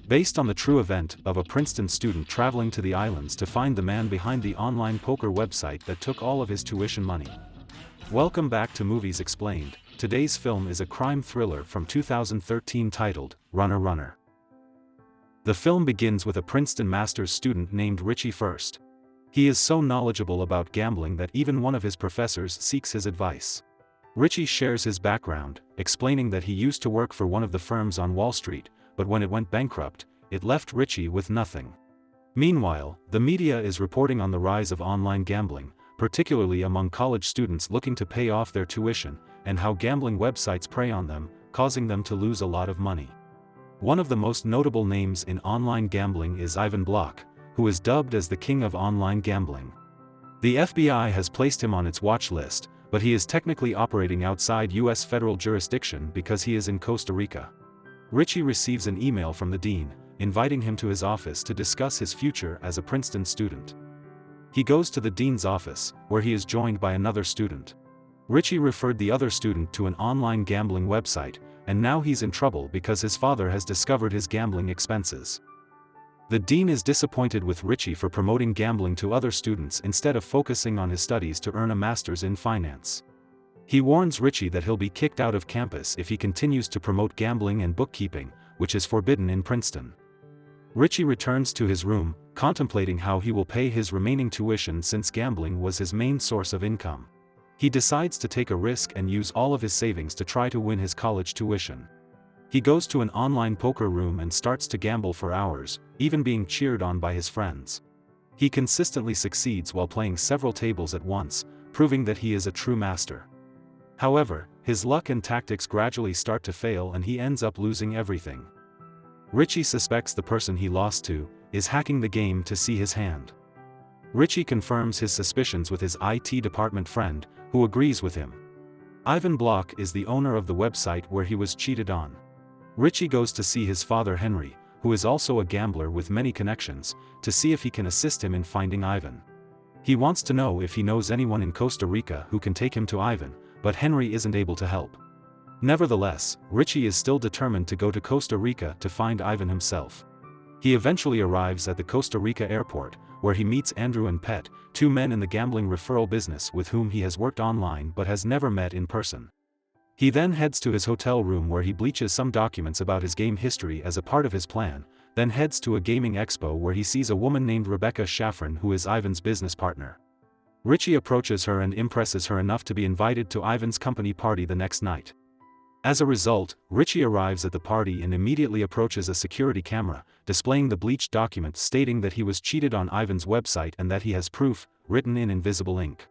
Based on the true event of a Princeton student traveling to the islands to find the man behind the online poker website that took all of his tuition money. Welcome back to Movies Explained. Today's film is a crime thriller from 2013 titled, Runner Runner. The film begins with a Princeton master's student named Richie first. He is so knowledgeable about gambling that even one of his professors seeks his advice. Richie shares his background, explaining that he used to work for one of the firms on Wall Street, but when it went bankrupt, it left Richie with nothing. Meanwhile, the media is reporting on the rise of online gambling, particularly among college students looking to pay off their tuition, and how gambling websites prey on them, causing them to lose a lot of money. One of the most notable names in online gambling is Ivan Block, who is dubbed as the king of online gambling. The FBI has placed him on its watch list, but he is technically operating outside U.S. federal jurisdiction because he is in Costa Rica. Richie receives an email from the dean, inviting him to his office to discuss his future as a Princeton student. He goes to the dean's office, where he is joined by another student. Richie referred the other student to an online gambling website, and now he's in trouble because his father has discovered his gambling expenses. The dean is disappointed with Richie for promoting gambling to other students instead of focusing on his studies to earn a master's in finance. He warns Richie that he'll be kicked out of campus if he continues to promote gambling and bookkeeping, which is forbidden in Princeton. Richie returns to his room, contemplating how he will pay his remaining tuition since gambling was his main source of income. He decides to take a risk and use all of his savings to try to win his college tuition. He goes to an online poker room and starts to gamble for hours, even being cheered on by his friends. He consistently succeeds while playing several tables at once, proving that he is a true master. However, his luck and tactics gradually start to fail and he ends up losing everything. Richie suspects the person he lost to is hacking the game to see his hand. Richie confirms his suspicions with his IT department friend, who agrees with him. Ivan Block is the owner of the website where he was cheated on. Richie goes to see his father Henry, who is also a gambler with many connections, to see if he can assist him in finding Ivan. He wants to know if he knows anyone in Costa Rica who can take him to Ivan, but Henry isn't able to help. Nevertheless, Richie is still determined to go to Costa Rica to find Ivan himself. He eventually arrives at the Costa Rica airport, where he meets Andrew and Pet, two men in the gambling referral business with whom he has worked online but has never met in person. He then heads to his hotel room where he bleaches some documents about his game history as a part of his plan, then heads to a gaming expo where he sees a woman named Rebecca Shaffron who is Ivan's business partner. Richie approaches her and impresses her enough to be invited to Ivan's company party the next night. As a result, Richie arrives at the party and immediately approaches a security camera, displaying the bleached document stating that he was cheated on Ivan's website and that he has proof, written in invisible ink.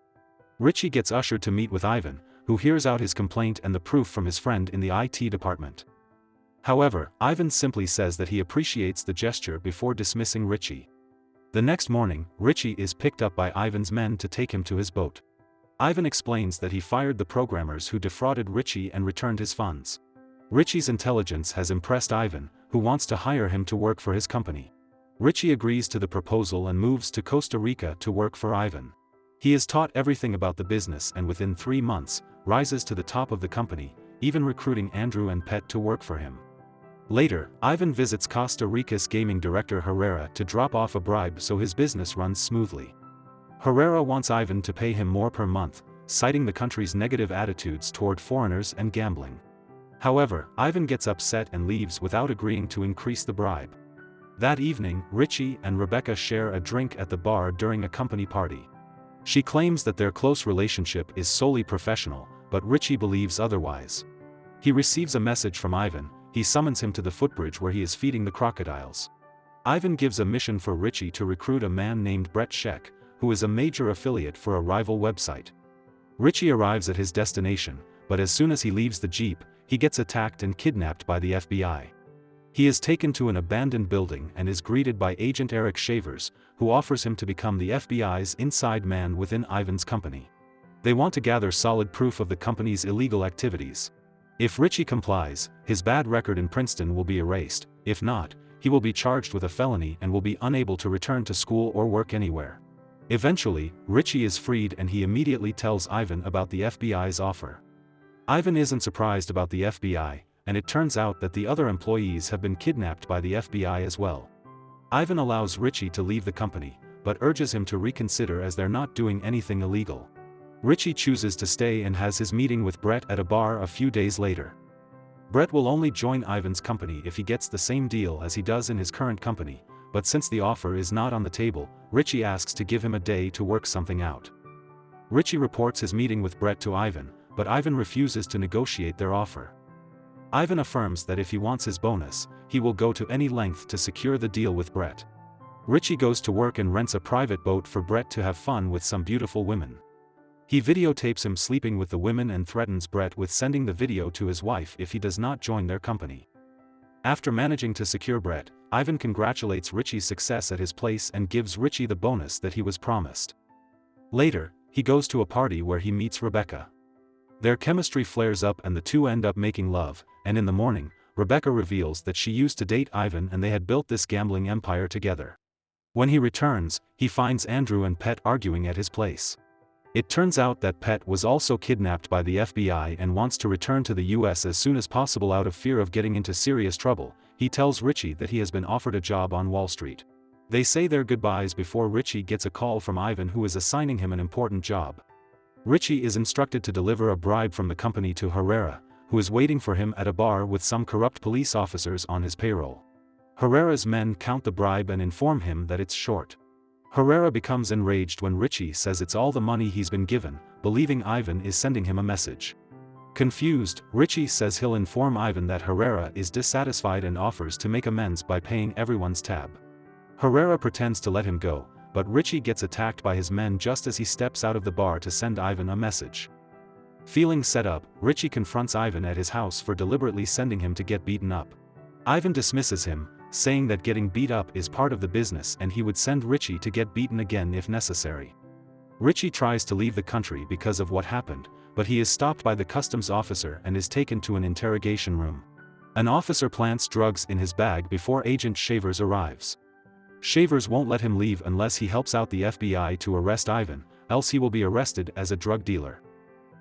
Richie gets ushered to meet with Ivan, who hears out his complaint and the proof from his friend in the IT department. However, Ivan simply says that he appreciates the gesture before dismissing Richie. The next morning, Richie is picked up by Ivan's men to take him to his boat. Ivan explains that he fired the programmers who defrauded Richie and returned his funds. Richie's intelligence has impressed Ivan, who wants to hire him to work for his company. Richie agrees to the proposal and moves to Costa Rica to work for Ivan. He is taught everything about the business and within 3 months, rises to the top of the company, even recruiting Andrew and Pet to work for him. Later, Ivan visits Costa Rica's gaming director Herrera to drop off a bribe so his business runs smoothly. Herrera wants Ivan to pay him more per month, citing the country's negative attitudes toward foreigners and gambling. However, Ivan gets upset and leaves without agreeing to increase the bribe. That evening, Richie and Rebecca share a drink at the bar during a company party. She claims that their close relationship is solely professional, but Richie believes otherwise. He receives a message from Ivan. He summons him to the footbridge where he is feeding the crocodiles. Ivan gives a mission for Richie to recruit a man named Brett Sheck, who is a major affiliate for a rival website. Richie arrives at his destination, but as soon as he leaves the jeep, he gets attacked and kidnapped by the FBI. He is taken to an abandoned building and is greeted by Agent Eric Shavers, who offers him to become the FBI's inside man within Ivan's company. They want to gather solid proof of the company's illegal activities. If Richie complies, his bad record in Princeton will be erased. If not, he will be charged with a felony and will be unable to return to school or work anywhere. Eventually, Richie is freed and he immediately tells Ivan about the FBI's offer. Ivan isn't surprised about the FBI, and it turns out that the other employees have been kidnapped by the FBI as well. Ivan allows Richie to leave the company, but urges him to reconsider as they're not doing anything illegal. Richie chooses to stay and has his meeting with Brett at a bar a few days later. Brett will only join Ivan's company if he gets the same deal as he does in his current company, but since the offer is not on the table, Richie asks to give him a day to work something out. Richie reports his meeting with Brett to Ivan, but Ivan refuses to negotiate their offer. Ivan affirms that if he wants his bonus, he will go to any length to secure the deal with Brett. Richie goes to work and rents a private boat for Brett to have fun with some beautiful women. He videotapes him sleeping with the women and threatens Brett with sending the video to his wife if he does not join their company. After managing to secure Brett, Ivan congratulates Richie's success at his place and gives Richie the bonus that he was promised. Later, he goes to a party where he meets Rebecca. Their chemistry flares up and the two end up making love, and in the morning, Rebecca reveals that she used to date Ivan and they had built this gambling empire together. When he returns, he finds Andrew and Pet arguing at his place. It turns out that Pet was also kidnapped by the FBI and wants to return to the US as soon as possible out of fear of getting into serious trouble. He tells Richie that he has been offered a job on Wall Street. They say their goodbyes before Richie gets a call from Ivan, who is assigning him an important job. Richie is instructed to deliver a bribe from the company to Herrera, who is waiting for him at a bar with some corrupt police officers on his payroll. Herrera's men count the bribe and inform him that it's short. Herrera becomes enraged when Richie says it's all the money he's been given, believing Ivan is sending him a message. Confused, Richie says he'll inform Ivan that Herrera is dissatisfied and offers to make amends by paying everyone's tab. Herrera pretends to let him go, but Richie gets attacked by his men just as he steps out of the bar to send Ivan a message. Feeling set up, Richie confronts Ivan at his house for deliberately sending him to get beaten up. Ivan dismisses him, saying that getting beat up is part of the business and he would send Richie to get beaten again if necessary. Richie tries to leave the country because of what happened, but he is stopped by the customs officer and is taken to an interrogation room. An officer plants drugs in his bag before Agent Shavers arrives. Shavers won't let him leave unless he helps out the FBI to arrest Ivan, else he will be arrested as a drug dealer.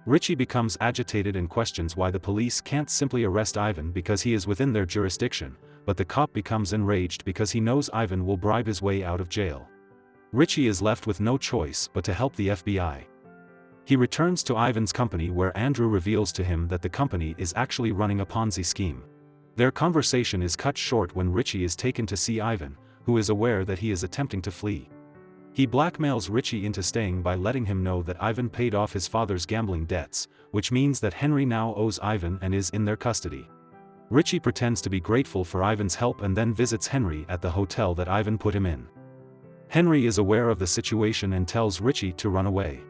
Richie becomes agitated and questions why the police can't simply arrest Ivan because he is within their jurisdiction, but the cop becomes enraged because he knows Ivan will bribe his way out of jail. Richie is left with no choice but to help the FBI. He returns to Ivan's company where Andrew reveals to him that the company is actually running a Ponzi scheme. Their conversation is cut short when Richie is taken to see Ivan, who is aware that he is attempting to flee. He blackmails Richie into staying by letting him know that Ivan paid off his father's gambling debts, which means that Henry now owes Ivan and is in their custody. Richie pretends to be grateful for Ivan's help and then visits Henry at the hotel that Ivan put him in. Henry is aware of the situation and tells Richie to run away.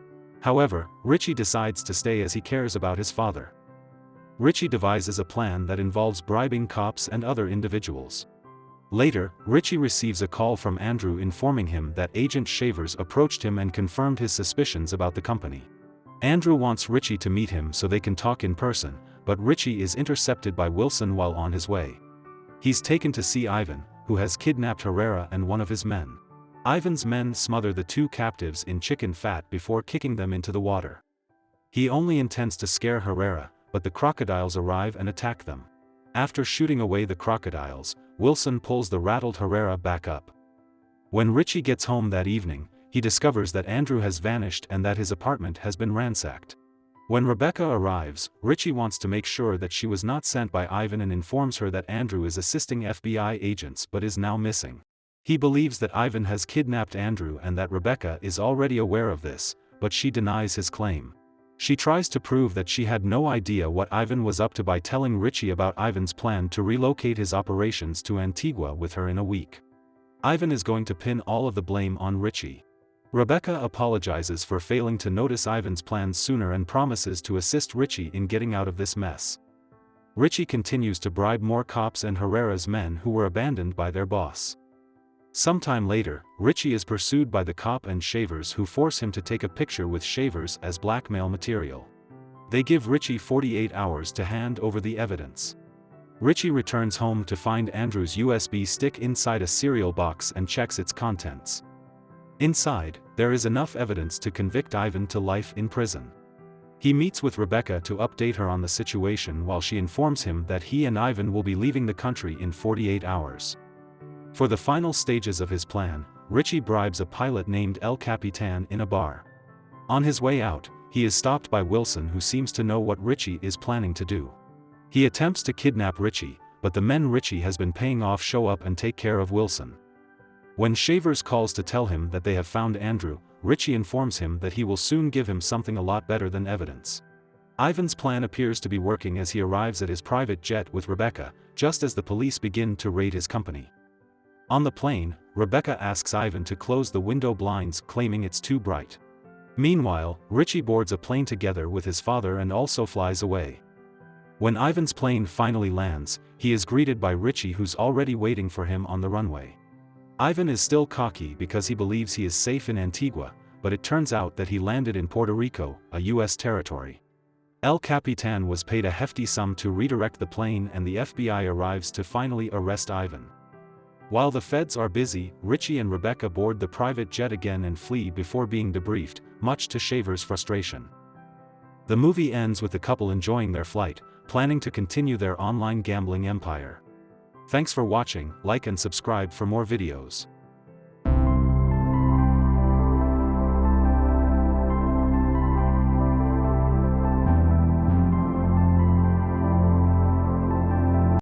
However, Richie decides to stay as he cares about his father. Richie devises a plan that involves bribing cops and other individuals. Later, Richie receives a call from Andrew informing him that Agent Shavers approached him and confirmed his suspicions about the company. Andrew wants Richie to meet him so they can talk in person, but Richie is intercepted by Wilson while on his way. He's taken to see Ivan, who has kidnapped Herrera and one of his men. Ivan's men smother the two captives in chicken fat before kicking them into the water. He only intends to scare Herrera, but the crocodiles arrive and attack them. After shooting away the crocodiles, Wilson pulls the rattled Herrera back up. When Richie gets home that evening, he discovers that Andrew has vanished and that his apartment has been ransacked. When Rebecca arrives, Richie wants to make sure that she was not sent by Ivan and informs her that Andrew is assisting FBI agents but is now missing. He believes that Ivan has kidnapped Andrew and that Rebecca is already aware of this, but she denies his claim. She tries to prove that she had no idea what Ivan was up to by telling Richie about Ivan's plan to relocate his operations to Antigua with her in a week. Ivan is going to pin all of the blame on Richie. Rebecca apologizes for failing to notice Ivan's plans sooner and promises to assist Richie in getting out of this mess. Richie continues to bribe more cops and Herrera's men who were abandoned by their boss. Sometime later, Richie is pursued by the cop and Shavers who force him to take a picture with Shavers as blackmail material. They give Richie 48 hours to hand over the evidence. Richie returns home to find Andrew's USB stick inside a cereal box and checks its contents. Inside, there is enough evidence to convict Ivan to life in prison. He meets with Rebecca to update her on the situation while she informs him that he and Ivan will be leaving the country in 48 hours. For the final stages of his plan, Richie bribes a pilot named El Capitan in a bar. On his way out, he is stopped by Wilson, who seems to know what Richie is planning to do. He attempts to kidnap Richie, but the men Richie has been paying off show up and take care of Wilson. When Shavers calls to tell him that they have found Andrew, Richie informs him that he will soon give him something a lot better than evidence. Ivan's plan appears to be working as he arrives at his private jet with Rebecca, just as the police begin to raid his company. On the plane, Rebecca asks Ivan to close the window blinds, claiming it's too bright. Meanwhile, Richie boards a plane together with his father and also flies away. When Ivan's plane finally lands, he is greeted by Richie, who's already waiting for him on the runway. Ivan is still cocky because he believes he is safe in Antigua, but it turns out that he landed in Puerto Rico, a U.S. territory. El Capitan was paid a hefty sum to redirect the plane, and the FBI arrives to finally arrest Ivan. While the feds are busy, Richie and Rebecca board the private jet again and flee before being debriefed, much to Shavers' frustration. The movie ends with the couple enjoying their flight, planning to continue their online gambling empire. Thanks for watching, like and subscribe for more videos.